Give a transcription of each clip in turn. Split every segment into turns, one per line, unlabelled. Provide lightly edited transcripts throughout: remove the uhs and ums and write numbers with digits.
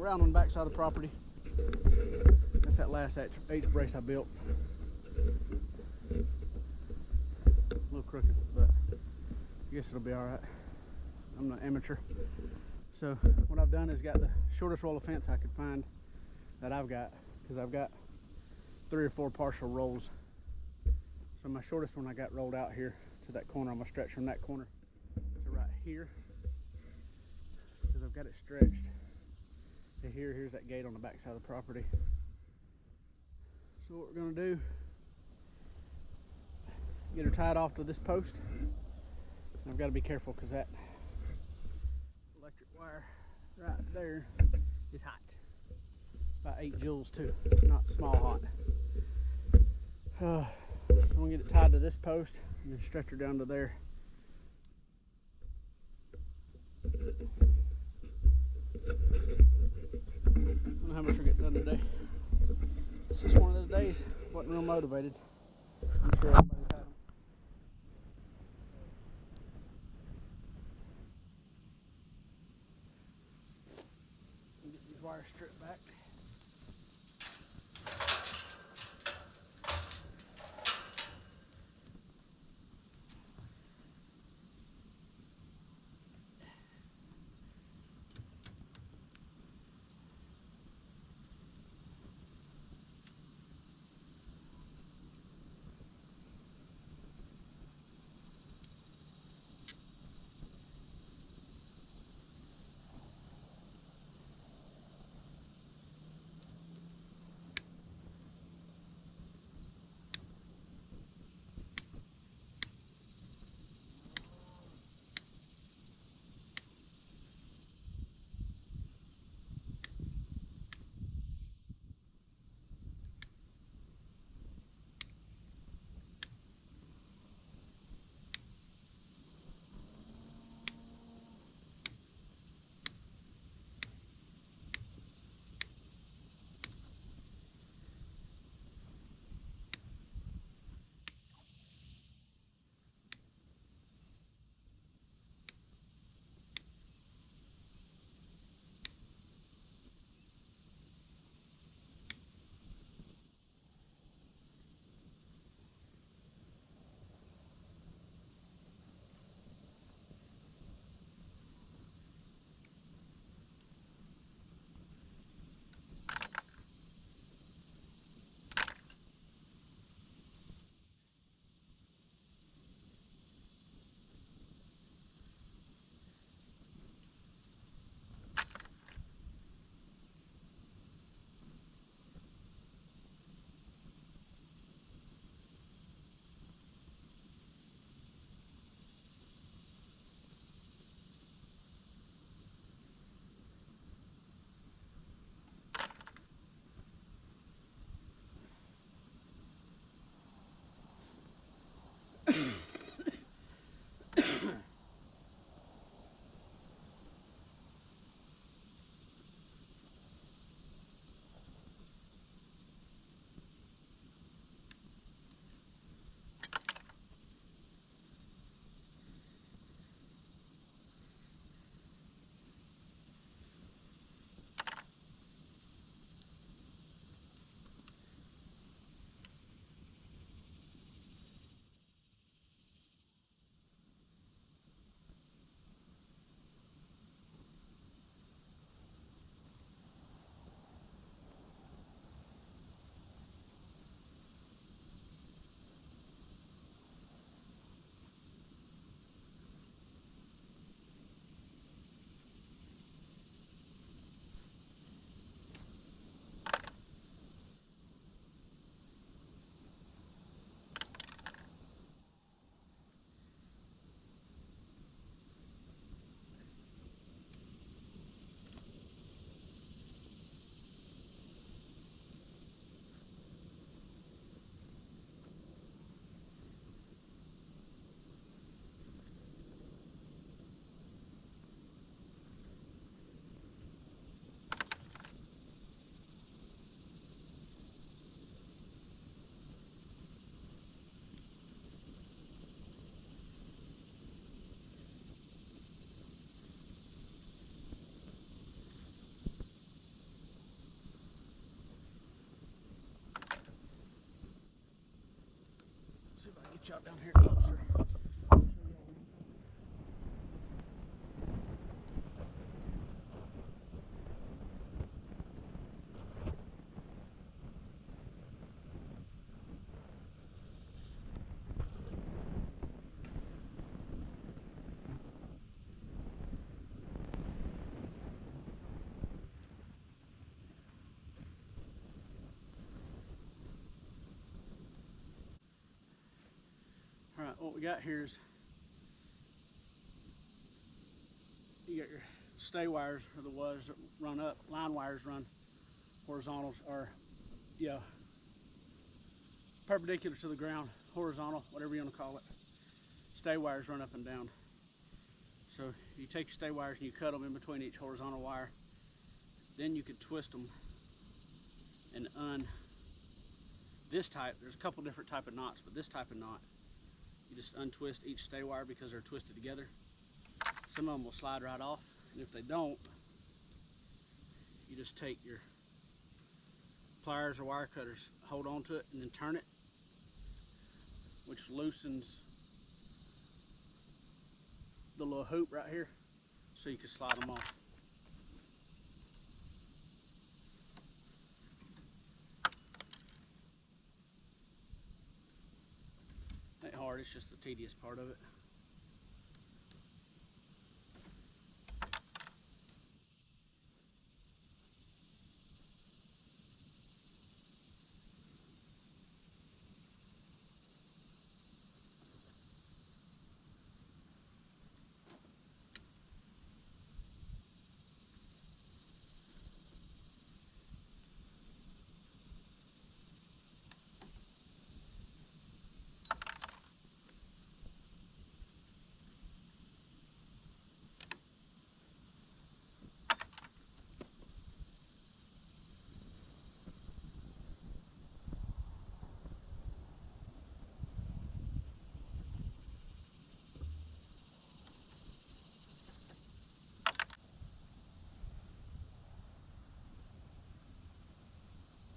around on the back side of the property. That's that last H brace I built. A little crooked, but I guess it'll be all right. I'm not amateur. So what I've done is got the shortest roll of fence I could find that I've got, because I've got 3 or 4 partial rolls. So my shortest one I got rolled out here to that corner. I'm gonna stretch from that corner to right here, because I've got it stretched to here. Here's that gate on the back side of the property. So what we're gonna do, get her tied off to this post. And I've got to be careful because that electric wire right there is hot. About 8 joules too, not small hot. So I'm gonna get it tied to this post and then stretch her down to there. I don't know how much we'll get done today. It's just one of those days. Wasn't real motivated. I'm sure everybody's had them. Get these wires stripped back. Get y'all down here closer. All right, what we got here is you got your stay wires, or the wires that run up, line wires run horizontals, or yeah, perpendicular to the ground, horizontal, whatever you want to call it. Stay wires run up and down. So you take your stay wires and you cut them in between each horizontal wire. Then you can twist them and this type. There's a couple different type of knots, but this type of knot, you just untwist each stay wire because they're twisted together. Some of them will slide right off, and if they don't, you just take your pliers or wire cutters, hold on to it, and then turn it, which loosens the little hoop right here, so you can slide them off. Ain't hard, it's just the tedious part of it.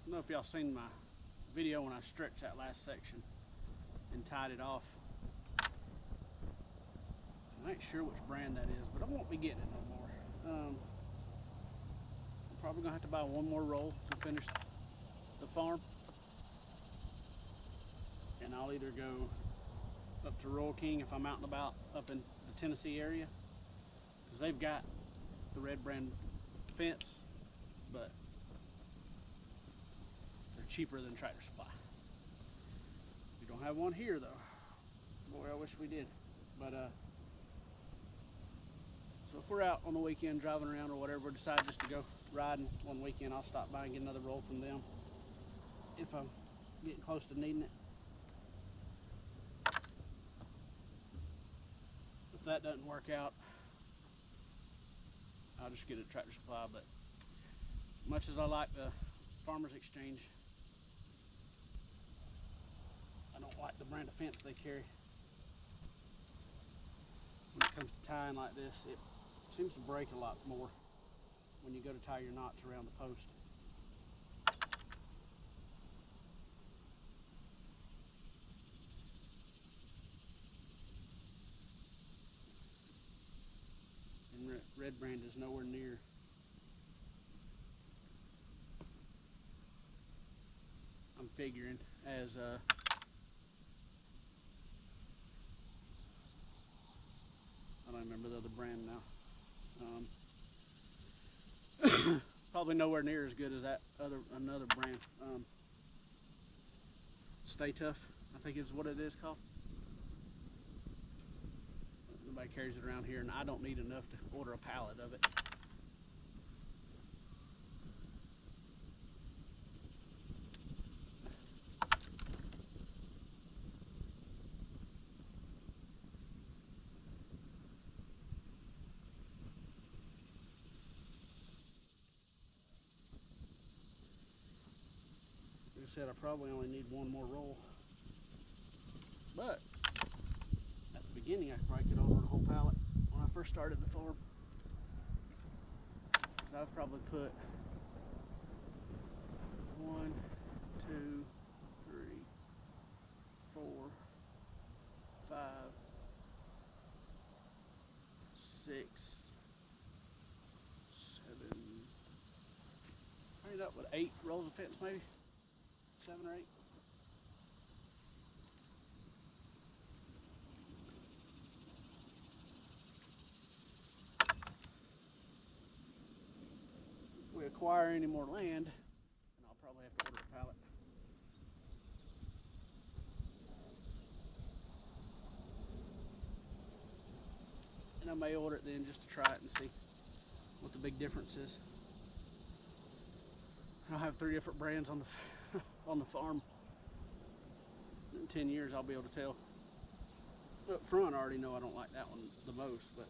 I don't know if y'all seen my video when I stretched that last section and tied it off. I ain't sure which brand that is, but I won't be getting it no more. I'm probably gonna have to buy one more roll to finish the farm, and I'll either go up to Royal King if I'm out and about up in the Tennessee area, because they've got the red brand fence, but they're cheaper than Tractor Supply. We don't have one here though. Boy, I wish we did. But so if we're out on the weekend driving around or whatever, decide just to go riding one weekend, I'll stop by and get another roll from them if I'm getting close to needing it. If that doesn't work out, I'll just get it at Tractor Supply. But much as I like the Farmers Exchange, I don't like the brand of fence they carry. When it comes to tying like this, it seems to break a lot more when you go to tie your knots around the post. And red brand is nowhere near I'm figuring as I don't remember the other brand now. Probably nowhere near as good as that another brand. Stay Tough, I think is what it is called. Nobody carries it around here, and I don't need enough to order a pallet of it. Like I said, I probably only need one more roll, but at the beginning I could probably get over the whole pallet when I first started the farm. So I've probably put 1, 2, 3, 4, up with 8 rolls of fence, maybe 7 or 8. If we acquire any more land, and I'll probably have to order a pallet. And I may order it then just to try it and see what the big difference is. I'll have 3 different brands on the on the farm. In 10 years, I'll be able to tell. Up front, I already know I don't like that one the most, but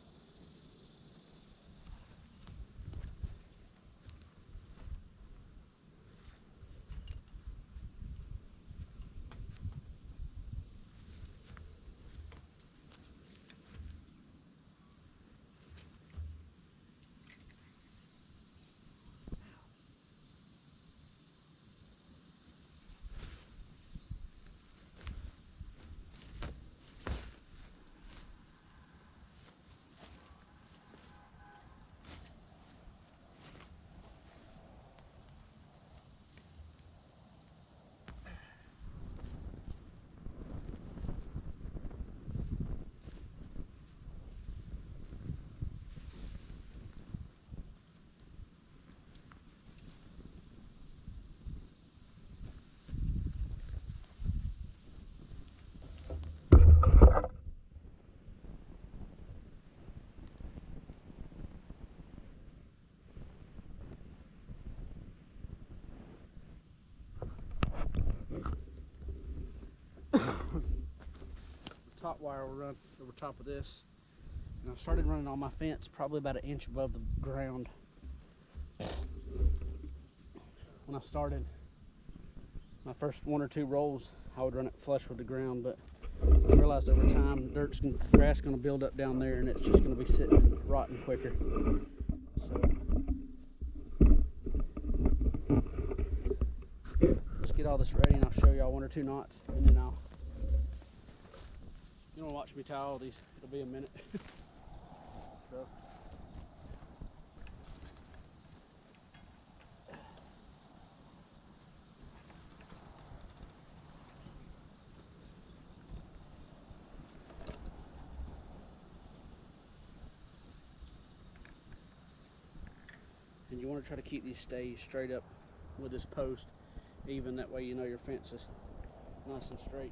top wire will run over top of this. And I started running on my fence probably about 1 inch above the ground. When I started my first 1 or 2 rolls, I would run it flush with the ground, but I realized over time grass is going to build up down there and it's just going to be sitting and rotting quicker. So let's get all this ready and I'll show y'all 1 or 2 knots, and then you don't watch me tie all these, it'll be a minute. So and you want to try to keep these stays straight up with this post, even that way you know your fence is nice and straight.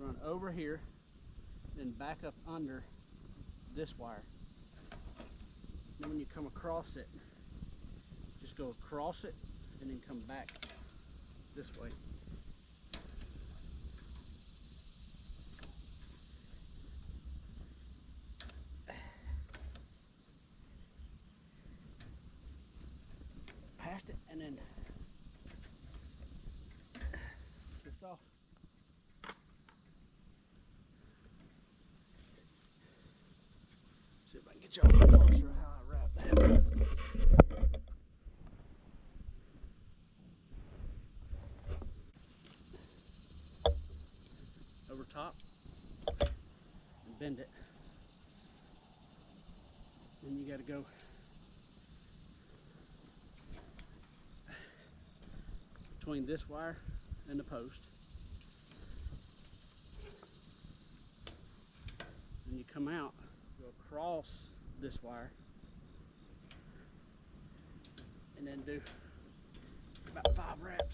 Run over here, then back up under this wire. Then when you come across it, just go across it and then come back this way. Past it and then twist off. See if I can get y'all a little closer how I wrap that. Over top and bend it. Then you got to go between this wire and the post. And you come out, go across this wire, and then do about 5 wraps.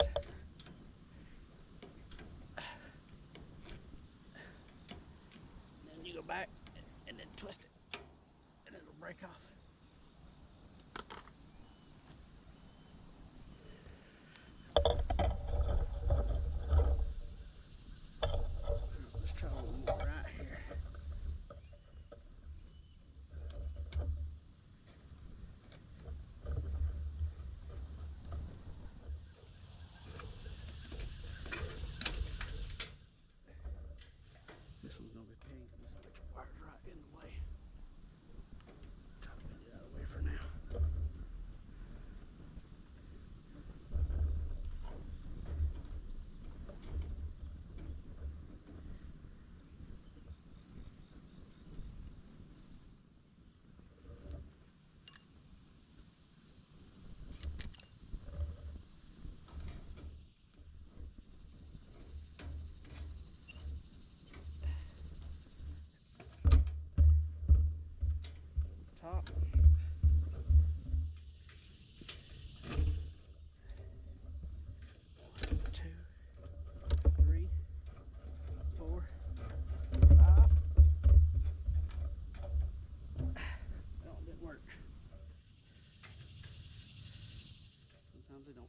And then you go back and then twist it, and it'll break off. Let's try a little more right here. This one's gonna be pink. This electric wire's right in the way. Try to bend it out of the way for now. Top. 2, 3, 4, 5. That one didn't work. Sometimes they don't.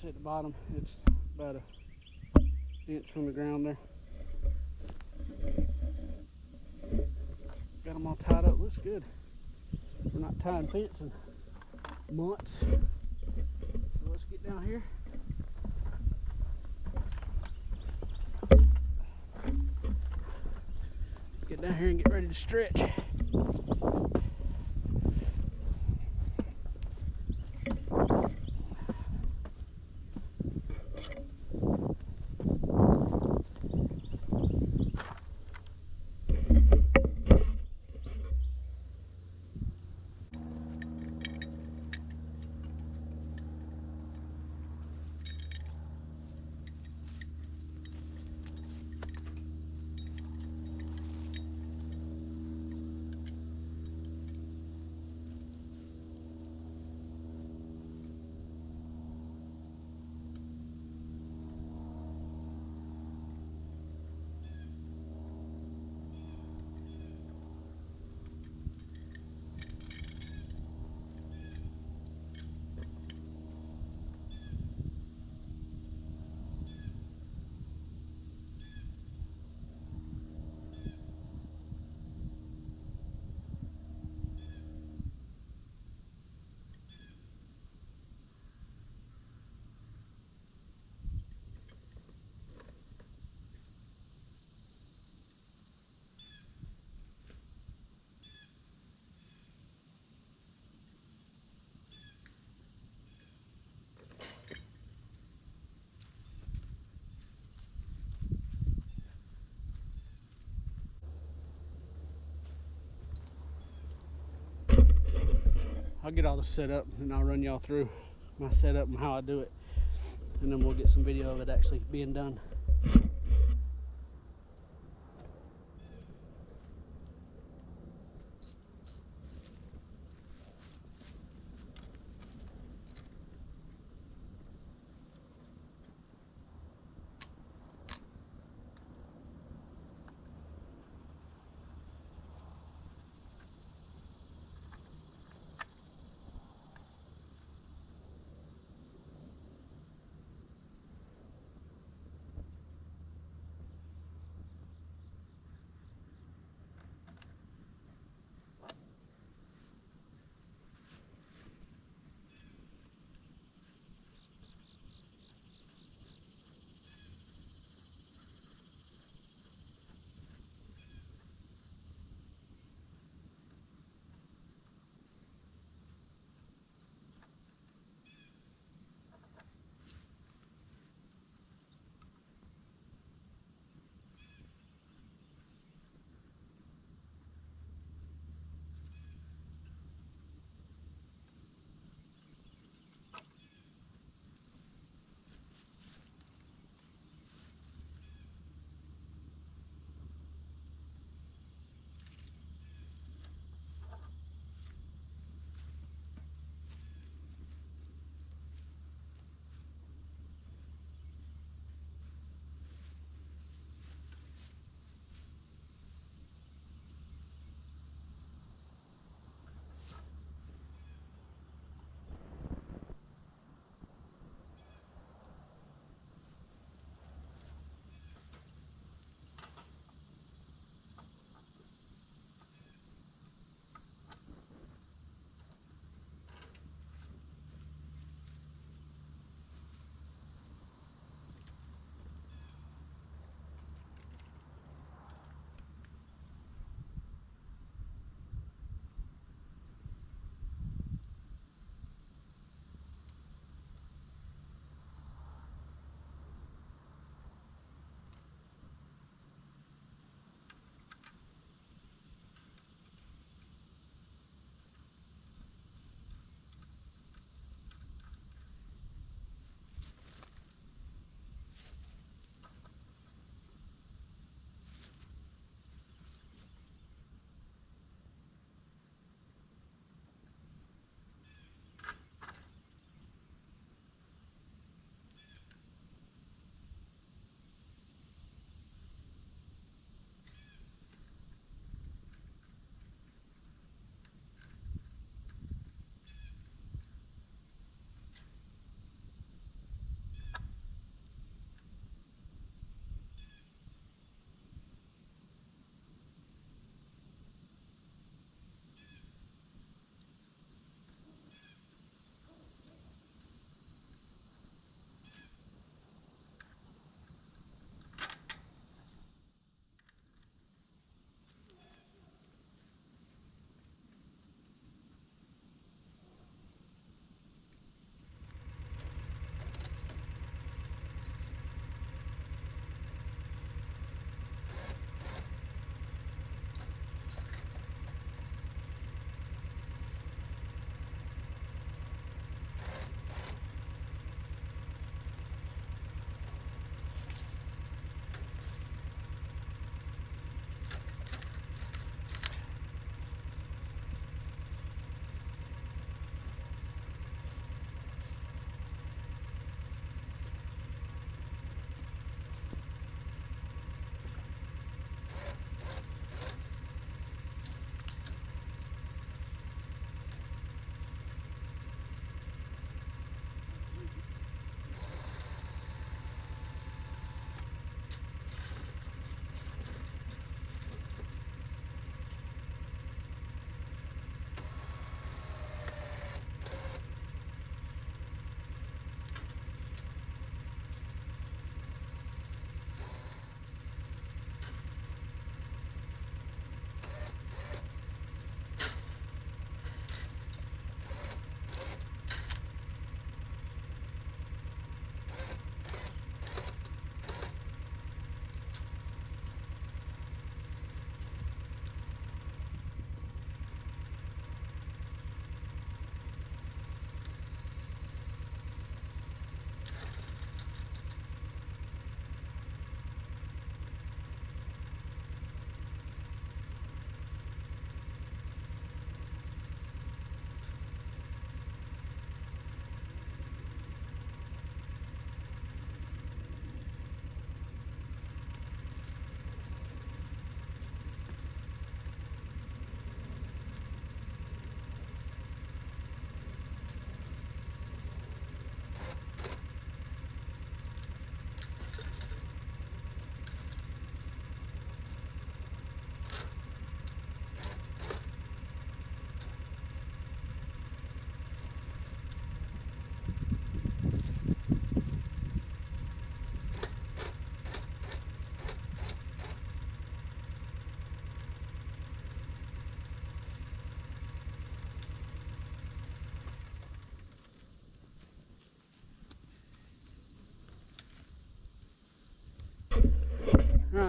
At the bottom, it's about an inch from the ground there. Got them all tied up. Looks good. We're not tying fence in months. So let's get down here. Get down here and get ready to stretch. I'll get all this set up and I'll run y'all through my setup and how I do it, and then we'll get some video of it actually being done.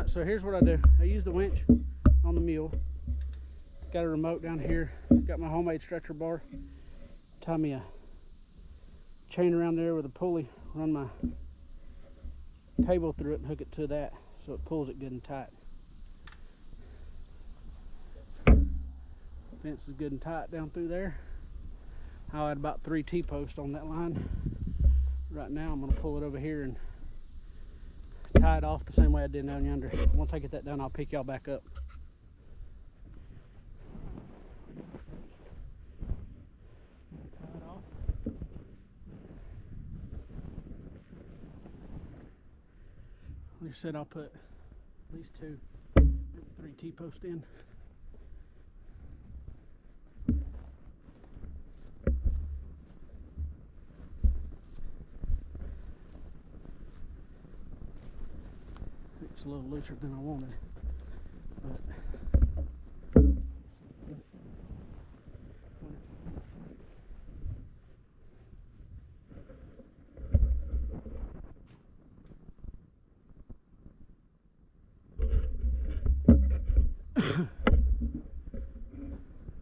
Alright, so here's what I do. I use the winch on the mule. Got a remote down here. Got my homemade stretcher bar. Tie me a chain around there with a pulley. Run my cable through it and hook it to that so it pulls it good and tight. Fence is good and tight down through there. I'll add about 3 T-posts on that line. Right now I'm going to pull it over here and tie it off the same way I did down yonder. Once I get that done, I'll pick y'all back up. Tie it off. Like I said, I'll put at least 2, 3 T-posts in. It's a little looser than I wanted, but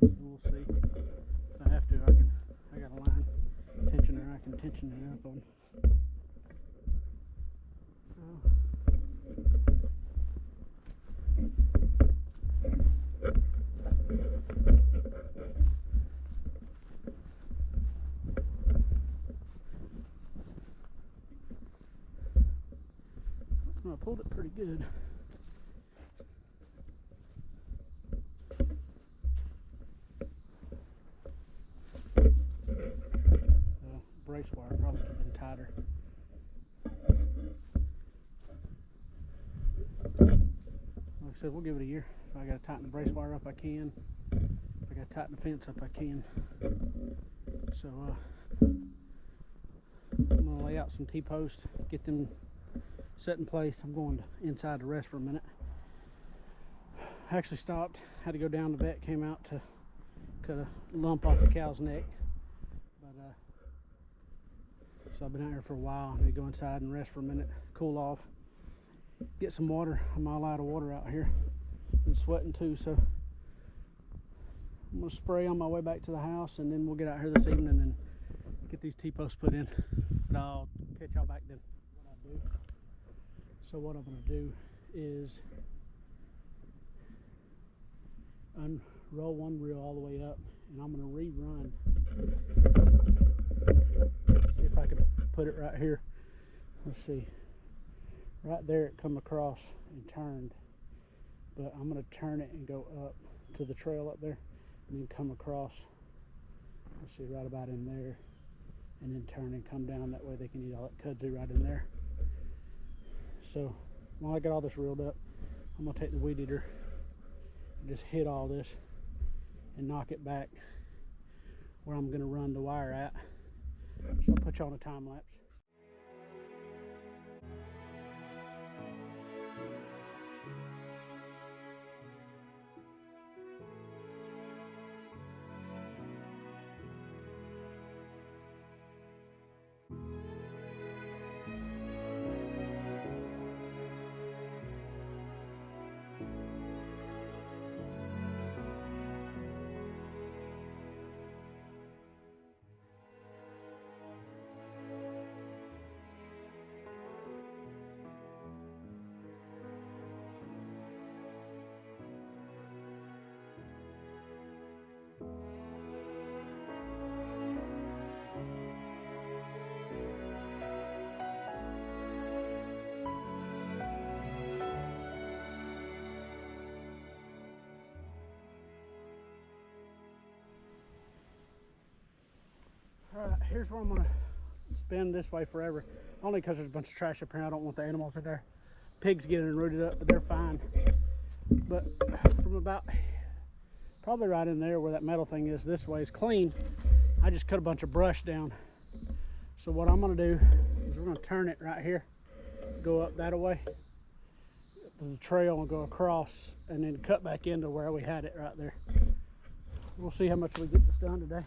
we'll see. If I have to, I got a line tensioner I can tension it up on. I pulled it pretty good. Brace wire probably could have been tighter. Like I said, we'll give it a year. If I got to tighten the brace wire up, I can. If I got to tighten the fence up, I can. So I'm going to lay out some T-posts, get them set in place. I'm going to inside to rest for a minute. I actually stopped, had to go down. The vet came out to cut a lump off the cow's neck. But so I've been out here for a while. I need to go inside and rest for a minute, cool off, get some water. I'm all out of water out here. Been sweating too, so I'm gonna spray on my way back to the house, and then we'll get out here this evening and get these T-posts put in. But I'll catch y'all back then. What I do. So what I'm going to do is unroll one reel all the way up, and I'm going to rerun. See if I can put it right here. Let's see. Right there it come across and turned, but I'm going to turn it and go up to the trail up there, and then come across. Let's see, right about in there, and then turn and come down. That way they can eat all that kudzu right in there. So while I got all this reeled up, I'm going to take the weed eater and just hit all this and knock it back where I'm going to run the wire at. So I'll put you on a time lapse. Alright, here's where I'm going to spin this way forever. Only because there's a bunch of trash up here. I don't want the animals in there. Pigs getting rooted up, but they're fine. But from about probably right in there where that metal thing is, this way is clean. I just cut a bunch of brush down. So what I'm going to do is we're going to turn it right here, go up that way to the trail and go across, and then cut back into where we had it right there. We'll see how much we get this done today.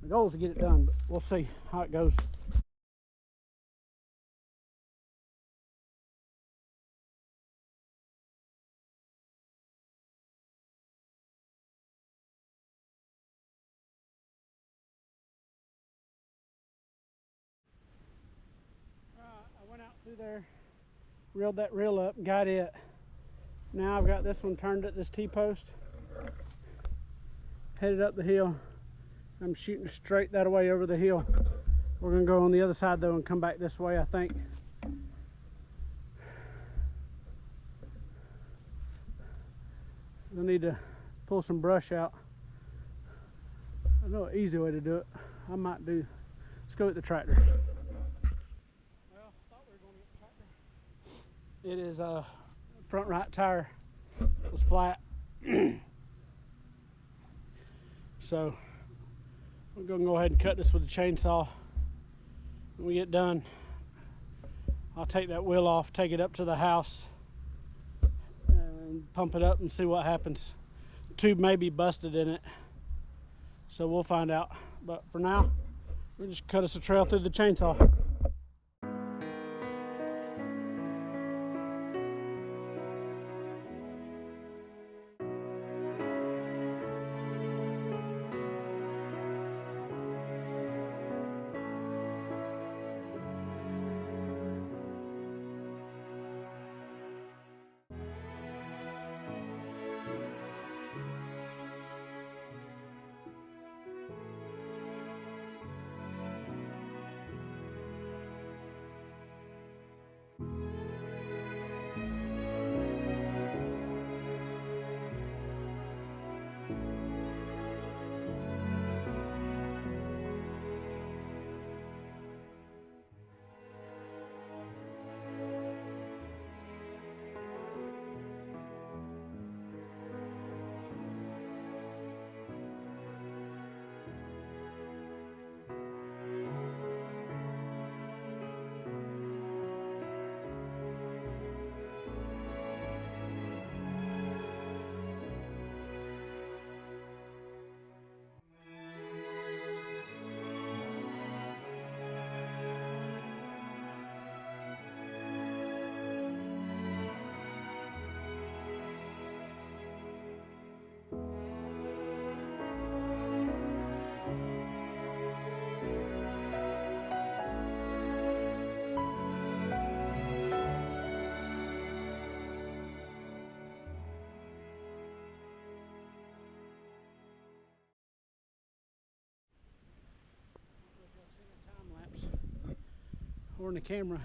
The goal is to get it done, but we'll see how it goes. through there, reeled that reel up, got it. Now I've got this one turned at this T-post, headed up the hill. I'm shooting straight that way over the hill. We're gonna go on the other side though and come back this way, I think. I need to pull some brush out. I know an easy way to do it. I might do. Let's go with the tractor. Well, I thought we were going to get the tractor. It is front right tire was flat. So we're going to go ahead and cut this with a chainsaw. When we get done, I'll take that wheel off, take it up to the house, and pump it up and see what happens. The tube may be busted in it, so we'll find out. But for now, we'll just cut us a trail through the chainsaw. Or in the camera.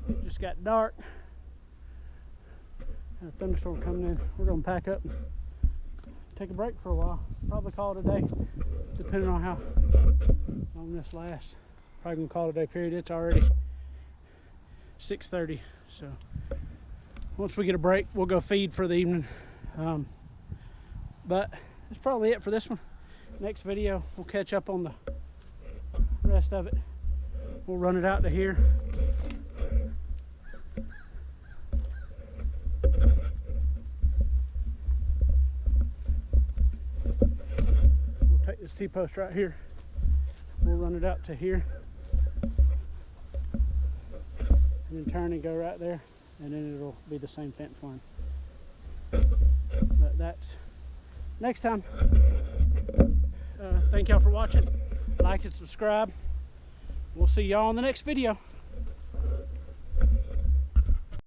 It just got dark. Had a thunderstorm coming in. We're gonna pack up and take a break for a while. Probably call it a day, depending on how long this lasts. Probably gonna call it a day period. It's already 6:30, so once we get a break, we'll go feed for the evening. But that's probably it for this one. Next video, we'll catch up on the rest of it. We'll run it out to here. We'll take this T-post right here. We'll run it out to here. And then turn and go right there. And then it'll be the same fence line. But that's next time. Thank y'all for watching. Like and subscribe. We'll see y'all in the next video.